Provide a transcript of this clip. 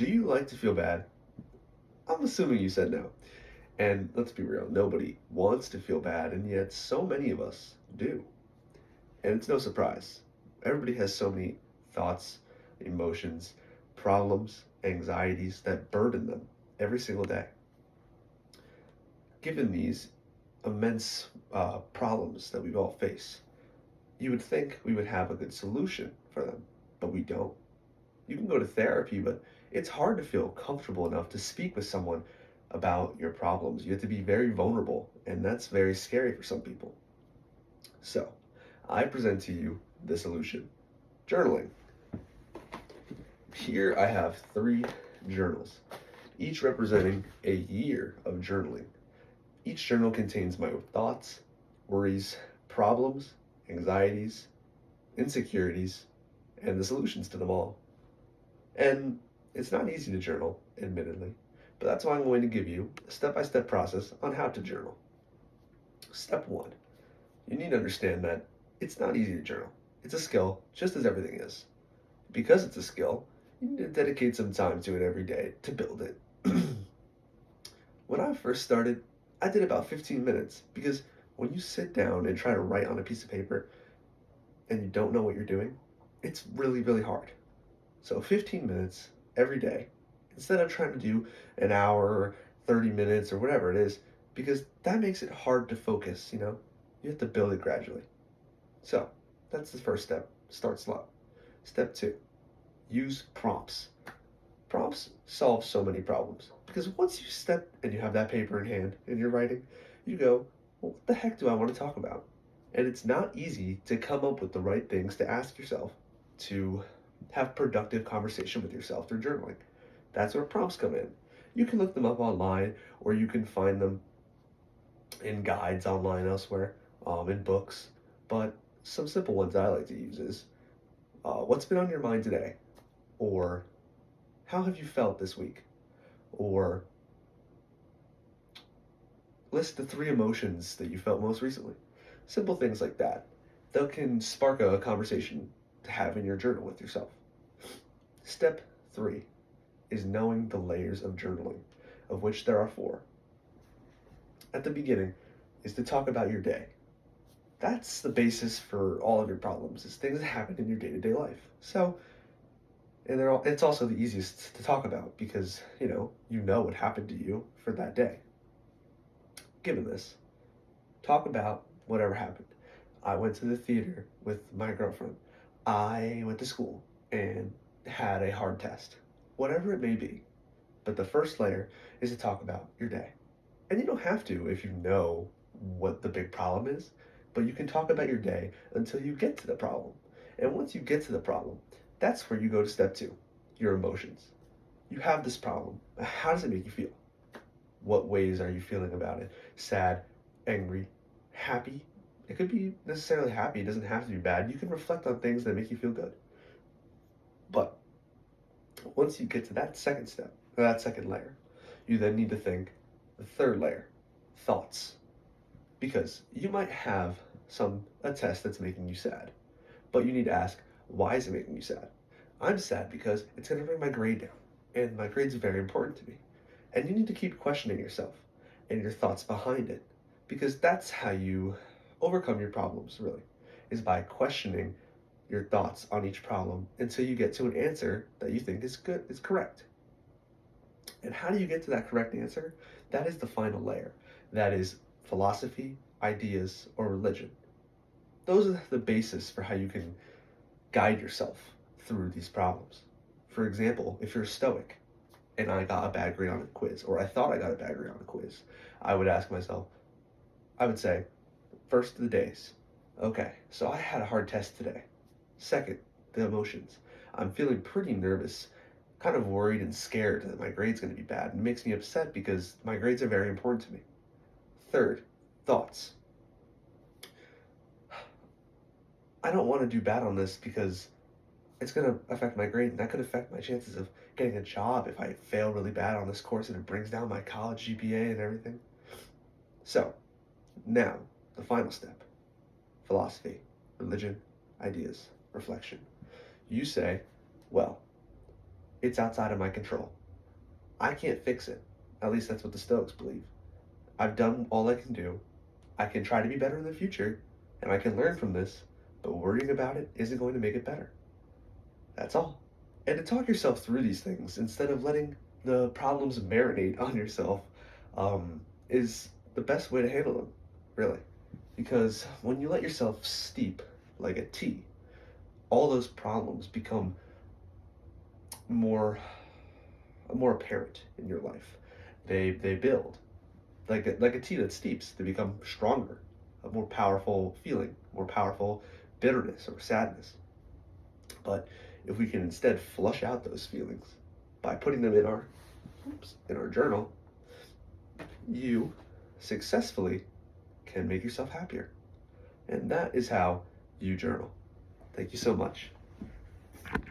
Do you like to feel bad? I'm assuming you said no. And let's be real, nobody wants to feel bad, and yet so many of us do. And it's no surprise. Everybody has so many thoughts, emotions, problems, anxieties that burden them every single day. Given these immense problems that we all face, you would think we would have a good solution for them, but we don't. You can go to therapy, but it's hard to feel comfortable enough to speak with someone about your problems. You have to be very vulnerable, and that's very scary for some people. So, I present to you the solution: journaling. Here I have three journals, each representing a year of journaling. Each journal contains my thoughts, worries, problems, anxieties, insecurities, and the solutions to them all. And it's not easy to journal, admittedly, but that's why I'm going to give you a step by step process on how to journal. Step one: you need to understand that it's not easy to journal. It's a skill, just as everything is. Because it's a skill, you need to dedicate some time to it every day to build it. When I first started, I did about 15 minutes because when you sit down and try to write on a piece of paper and you don't know what you're doing, it's really, really hard. So 15 minutes every day instead of trying to do an hour or 30 minutes or whatever it is, because that makes it hard to focus, you know? You have to build it gradually. So that's the first step. Start slow. Step two: use prompts. Prompts solve so many problems because once you step and you have that paper in hand and you're writing, you go, well, what the heck do I want to talk about? And it's not easy to come up with the right things to ask yourself to have productive conversation with yourself through journaling. That's where prompts come in. You can look them up online, or you can find them in guides online elsewhere, in books. But some simple ones I like to use is, what's been on your mind today? Or how have you felt this week? Or list the three emotions that you felt most recently. Simple things like that. That can spark a conversation to have in your journal with yourself. Step three is knowing the layers of journaling, of which there are four. At the beginning is to talk about your day. That's the basis for all of your problems, is things that happen in your day-to-day life. So, and it's also the easiest to talk about because, you know what happened to you for that day. Given this, talk about whatever happened. I went to the theater with my girlfriend. I went to school and had a hard test. Whatever it may be. But the first layer is to talk about your day. And you don't have to if you know what the big problem is, but you can talk about your day until you get to the problem. And once you get to the problem, that's where you go to step two: your emotions. You have this problem. How does it make you feel? What ways are you feeling about it? Sad, angry, happy? It could be necessarily happy, it doesn't have to be bad. You can reflect on things that make you feel good. But once you get to that second step, or that second layer, you then need to think the third layer: thoughts. Because you might have a test that's making you sad, but you need to ask, why is it making you sad? I'm sad because it's going to bring my grade down, and my grade's very important to me. And you need to keep questioning yourself and your thoughts behind it, because that's how you overcome your problems, really, is by questioning your thoughts on each problem until you get to an answer that you think is good, is correct. And how do you get to that correct answer? That is the final layer. That is philosophy, ideas, or religion. Those are the basis for how you can guide yourself through these problems. For example, if you're a stoic and I got a bad grade on a quiz, or I thought I got a bad grade on a quiz, I would ask myself, I would say, first, the days. Okay, so I had a hard test today. Second, the emotions. I'm feeling pretty nervous, kind of worried and scared that my grade's going to be bad. It makes me upset because my grades are very important to me. Third, thoughts. I don't want to do bad on this because it's going to affect my grade, and that could affect my chances of getting a job if I fail really bad on this course and it brings down my college GPA and everything. So, now, the final step: philosophy, religion, ideas, reflection. You say, well, It's outside of my control. I can't fix it. At least that's what the Stoics believe. I've done all I can do. I can try to be better in the future, and I can learn from this, but worrying about it isn't going to make it better. That's all. And to talk yourself through these things instead of letting the problems marinate on yourself is the best way to handle them, really. Because when you let yourself steep like a tea, all those problems become more more apparent in your life. They build like a tea that steeps. They become stronger, a more powerful feeling, more powerful bitterness or sadness. But if we can instead flush out those feelings by putting them in our journal, you successfully can make yourself happier. And that is how you journal. Thank you so much.